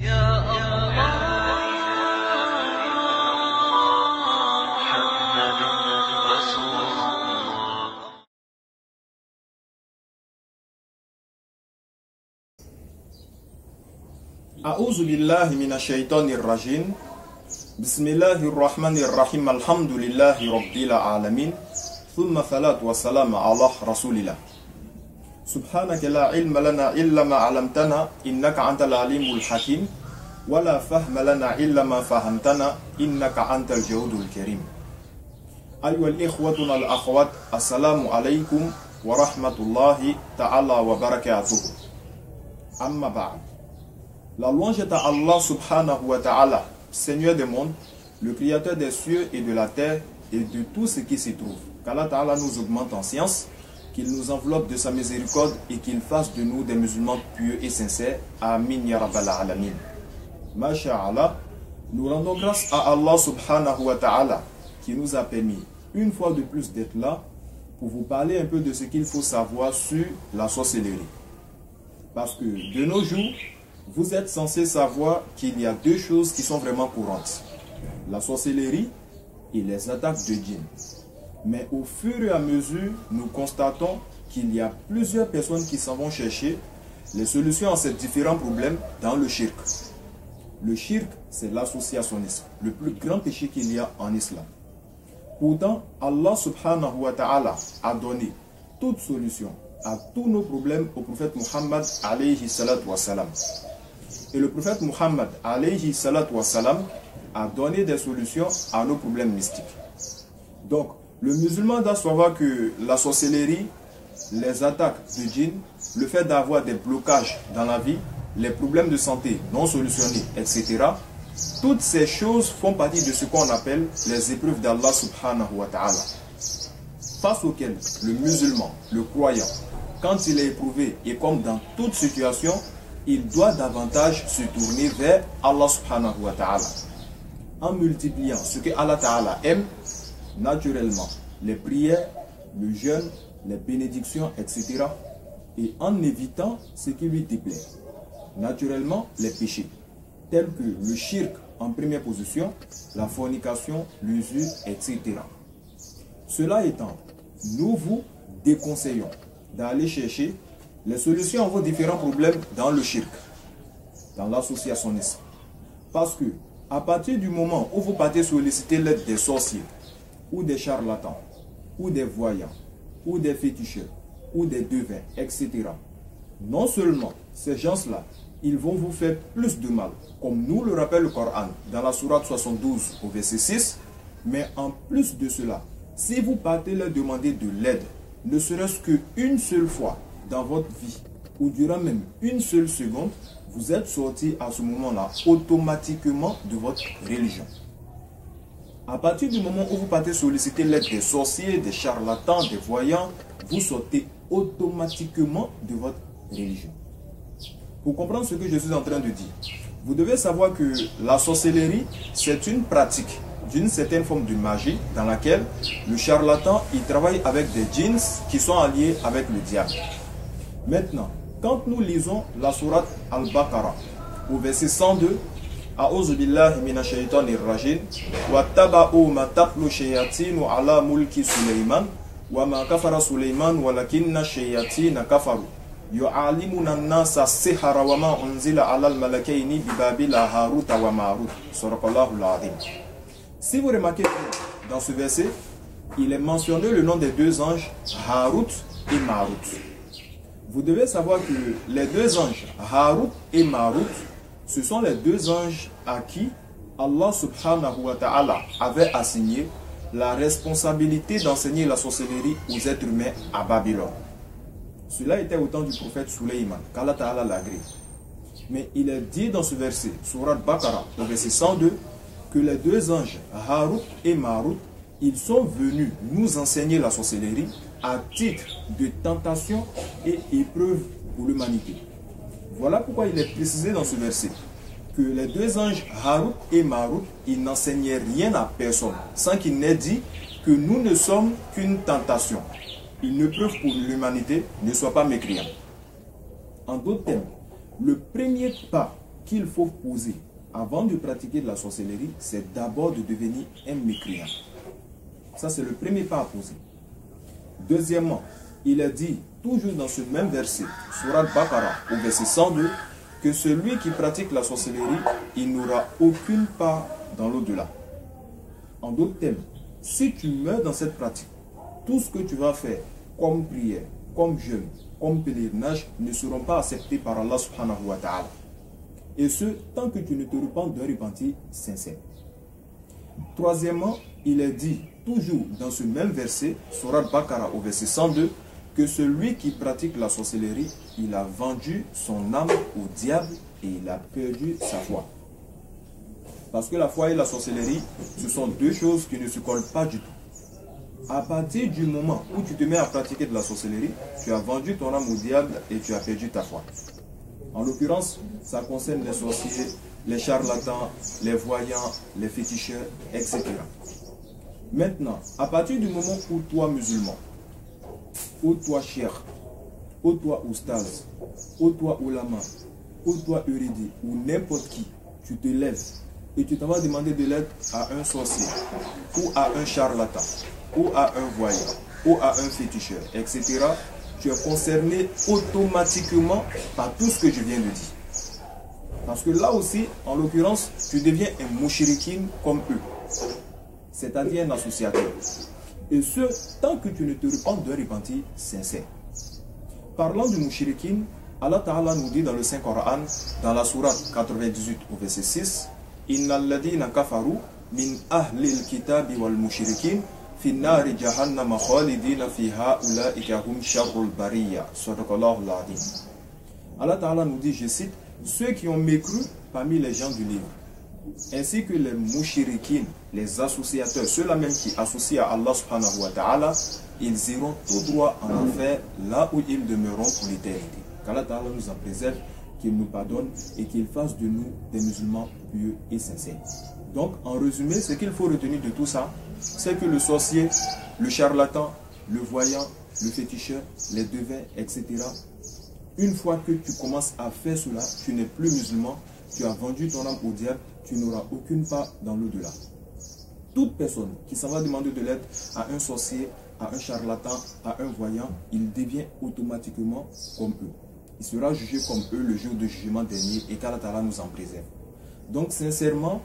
أعوذ بالله من الشيطان الرجيم بسم الله الرحمن الرحيم الحمد لله رب العالمين ثم الصلاة والسلام على رسول الله سبحانك لا علم لنا إلا ما علمتنا إنك أنت العليم الحكيم ولا فهم لنا إلا ما فهمتنا إنك أنت الجود الكريم أيها الإخوة والأخوات السلام عليكم ورحمة الله تعالى وبركاته أما بعد. La louange est à Allah subhanahu wa ta'ala, Seigneur des mondes, le créateur des cieux et de la terre et de tout ce qui s'y trouve. Qu'Allah ta'ala nous augmente en science, qu'il nous enveloppe de sa miséricorde et qu'il fasse de nous des musulmans pieux et sincères. Amin ya rabbal alamin. Masha'Allah, nous rendons grâce à Allah subhanahu wa ta'ala qui nous a permis une fois de plus d'être là pour vous parler un peu de ce qu'il faut savoir sur la sorcellerie. Parce que de nos jours, vous êtes censé savoir qu'il y a deux choses qui sont vraiment courantes. La sorcellerie et les attaques de djinns. Mais au fur et à mesure, nous constatons qu'il y a plusieurs personnes qui s'en vont chercher les solutions à ces différents problèmes dans le shirk. Le shirk, c'est l'associationnisme, le plus grand péché qu'il y a en islam. Pourtant, Allah subhanahu wa ta'ala a donné toute solution à tous nos problèmes au prophète Muhammad alayhi salatu wa salam. Et le prophète Muhammad alayhi salatu wa salam a donné des solutions à nos problèmes mystiques. Donc, le musulman doit savoir que la sorcellerie, les attaques de djinns, le fait d'avoir des blocages dans la vie, les problèmes de santé non solutionnés, etc. Toutes ces choses font partie de ce qu'on appelle les épreuves d'Allah subhanahu wa ta'ala. Face auxquelles le musulman, le croyant, quand il est éprouvé et comme dans toute situation, il doit davantage se tourner vers Allah subhanahu wa ta'ala. En multipliant ce que Allah ta'ala aime, naturellement, les prières, le jeûne, les bénédictions, etc. Et en évitant ce qui lui déplaît. Naturellement, les péchés, tels que le shirk en première position, la fornication, l'usure, etc. Cela étant, nous vous déconseillons d'aller chercher les solutions à vos différents problèmes dans le shirk, dans l'associationnisme. Parce que, à partir du moment où vous partez solliciter l'aide des sorciers, ou des charlatans, ou des voyants, ou des féticheurs, ou des devins, etc. Non seulement ces gens-là, ils vont vous faire plus de mal, comme nous le rappelle le Coran dans la sourate 72 au verset 6, mais en plus de cela, si vous partez leur demander de l'aide, ne serait-ce qu'une seule fois dans votre vie, ou durant même une seule seconde, vous êtes sorti à ce moment-là automatiquement de votre religion. À partir du moment où vous partez solliciter l'aide des sorciers, des charlatans, des voyants, vous sortez automatiquement de votre religion. Pour comprendre ce que je suis en train de dire, vous devez savoir que la sorcellerie, c'est une pratique d'une certaine forme de magie dans laquelle le charlatan, il travaille avec des djinns qui sont alliés avec le diable. Maintenant, quand nous lisons la sourate Al-Baqarah au verset 102, A'udhu billahi minash shaitanir rajim wa taba'u ma tatlu shayatinu ala mulki Sulaiman wa ma kafara Sulaiman walakinna shayatina kafaru yu'allimuna an-nasa as-sihra wa ma unzila ala al-malakaini bi babila Haruta wa Marut. Sadaqallahu al-azim. Si vous remarquez dans ce verset, il est mentionné le nom des deux anges Harut et Marut. Vous devez savoir que les deux anges Harut et Marut, ce sont les deux anges à qui Allah subhanahu wa ta'ala avait assigné la responsabilité d'enseigner la sorcellerie aux êtres humains à Babylone. Cela était au temps du prophète Sulaiman, qu'Allah ta'ala l'agrée. Mais il est dit dans ce verset, Surat Baqarah, au verset 102, que les deux anges Harut et Marut, ils sont venus nous enseigner la sorcellerie à titre de tentation et épreuve pour l'humanité. Voilà pourquoi il est précisé dans ce verset que les deux anges Harut et Marut, ils n'enseignaient rien à personne sans qu'il n'ait dit que nous ne sommes qu'une tentation. Une épreuve pour l'humanité, ne sois pas mécréant. En d'autres termes, le premier pas qu'il faut poser avant de pratiquer de la sorcellerie, c'est d'abord de devenir un mécréant. Ça, c'est le premier pas à poser. Deuxièmement, il est dit, toujours dans ce même verset, Surat Baqarah, au verset 102, que celui qui pratique la sorcellerie, il n'aura aucune part dans l'au-delà. En d'autres termes, si tu meurs dans cette pratique, tout ce que tu vas faire comme prière, comme jeûne, comme pèlerinage, ne seront pas acceptés par Allah subhanahu wa ta'ala. Et ce, tant que tu ne te repens d'un repentir sincère. Troisièmement, il est dit, toujours dans ce même verset, Surat Baqarah au verset 102, que celui qui pratique la sorcellerie, il a vendu son âme au diable et il a perdu sa foi. Parce que la foi et la sorcellerie, ce sont deux choses qui ne se collent pas du tout. À partir du moment où tu te mets à pratiquer de la sorcellerie, tu as vendu ton âme au diable et tu as perdu ta foi. En l'occurrence, ça concerne les sorciers, les charlatans, les voyants, les féticheurs, etc. Maintenant, à partir du moment où toi, musulman, ou toi, cheikh, ou toi, oustaz, ou toi, ulama, ou toi, érudit, ou n'importe qui, tu te lèves et tu t'en vas demander de l'aide à un sorcier, ou à un charlatan, ou à un voyant, ou à un féticheur, etc., tu es concerné automatiquement par tout ce que je viens de dire. Parce que là aussi, en l'occurrence, tu deviens un mouchirikin comme eux, c'est-à-dire un associateur. Et ce, tant que tu ne te repens d'un repentir sincère. Parlant du mouchirikin, Allah Ta'ala nous dit dans le Saint-Coran, dans la sourate 98 au verset 6, « Inna alladhina kafaru min ahlil kitabi wal mushrikin fi nari jahannama khalidina fiha ulaika hum sharrul bariyya. » Sadaqallahu al-azim. Allah Ta'ala nous dit, je cite, « Ceux qui ont mécru parmi les gens du livre, ainsi que les mouchirikin, les associateurs, ceux-là même qui associent à Allah subhanahu wa ta'ala, ils iront tout droit en enfer, là où ils demeureront pour l'éternité. Qu'Allah Ta'ala nous en préserve, qu'il nous pardonne et qu'il fasse de nous des musulmans pieux et sincères. Donc, en résumé, ce qu'il faut retenir de tout ça, c'est que le sorcier, le charlatan, le voyant, le féticheur, les devins, etc., une fois que tu commences à faire cela, tu n'es plus musulman, tu as vendu ton âme au diable, tu n'auras aucune part dans l'au-delà. Toute personne qui s'en va demander de l'aide à un sorcier, à un charlatan, à un voyant, il devient automatiquement comme eux. Il sera jugé comme eux le jour du jugement dernier et qu'Allah Ta'ala nous en préserve. Donc sincèrement,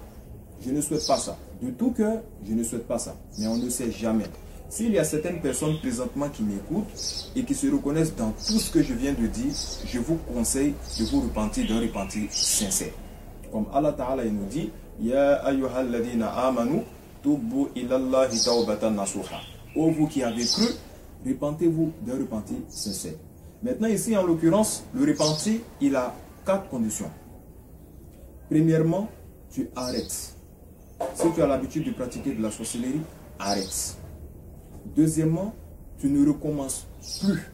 je ne souhaite pas ça. De tout cœur, je ne souhaite pas ça. Mais on ne sait jamais. S'il y a certaines personnes présentement qui m'écoutent et qui se reconnaissent dans tout ce que je viens de dire, je vous conseille de vous repentir d'un repentir sincère. Comme Allah Ta'ala nous dit, Ya ayyuhal ladina amanu, tubu ilallahi tawbatan nasuha. Ô vous qui avez cru, repentez-vous d'un repentir sincère. Maintenant ici, en l'occurrence, le repentir, il a 4 conditions. Premièrement, tu arrêtes. Si tu as l'habitude de pratiquer de la sorcellerie, arrête. Deuxièmement, tu ne recommences plus.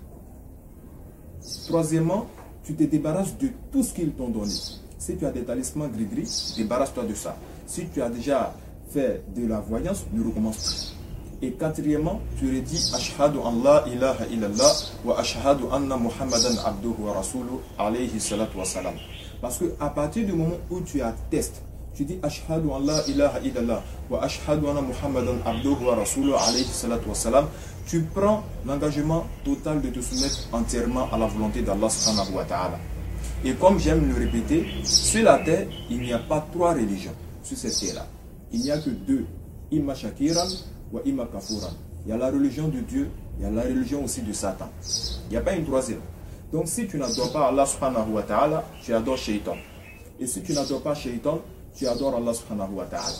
Troisièmement, tu te débarrasses de tout ce qu'ils t'ont donné. Si tu as des talismans gris-gris, débarrasse-toi de ça. Si tu as déjà fait de la voyance, ne recommence plus. Et quatrièmement, tu redis Ashhadu an la ilaha illallah wa ashhadu anna Muhammadan abduhu wa rasuluhu alayhi salatu wa salam. Parce que à partir du moment où tu attestes, tu dis Ashhadu an la ilaha illallah wa ashhadu anna Muhammadan abduhu wa rasuluhu alayhi salatu wa salam, tu prends l'engagement total de te soumettre entièrement à la volonté d'Allah subhanahu wa ta'ala. Et comme j'aime le répéter, sur la terre, il n'y a pas 3 religions sur cette terre-là. Il n'y a que 2. Imma shakiran wa imma kafuran. Il y a la religion de Dieu, il y a la religion aussi de Satan. Il n'y a pas une troisième. Donc si tu n'adores pas Allah subhanahu wa ta'ala, tu adores Shaitan. Et si tu n'adores pas Shaitan, tu adores Allah subhanahu wa ta'ala.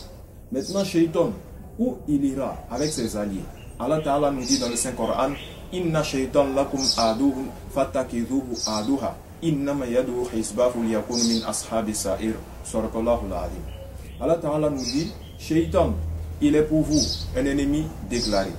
Maintenant Shaitan, où il ira avec ses alliés? Allah ta'ala nous dit dans le Saint-Coran, Inna Shaitan lakum aduhun fatakidhuhu aduha. Innama yadu hisbahu liyakun min ashabi sa'ir. Surakallahu al-azim. Allah ta'ala nous dit, Shaitan, il est pour vous un ennemi déclaré.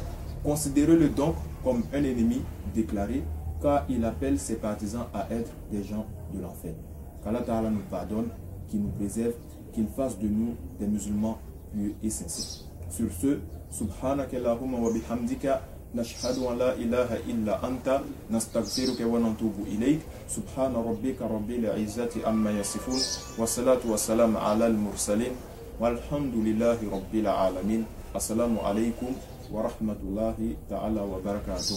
Considérez-le donc comme un ennemi déclaré, car il appelle ses partisans à être des gens de l'enfer. Qu'Allah Ta'ala nous pardonne, qu'il nous préserve, qu'il fasse de nous des musulmans pieux et sincères. Sur ce, Subhanakallahumma wa bihamdika, نشهد أن لا إله إلا أنت نستغفرك ونتوب إليك سبحان ربك رب العزة عما يصفون والصلاة والسلام على المرسلين والحمد لله رب العالمين. السلام عليكم ورحمة الله تعالى وبركاته.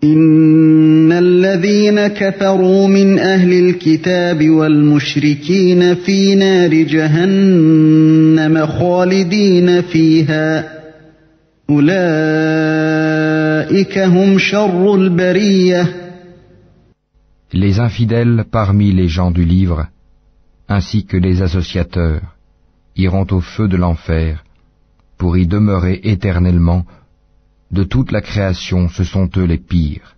إن الذين كفروا من أهل الكتاب والمشركين في نار جهنم خالدين فيها أولئك هم شر البرية. Les infidèles parmi les gens du livre, ainsi que les associateurs, iront au feu de l'enfer pour y demeurer éternellement. De toute la création, ce sont eux les pires.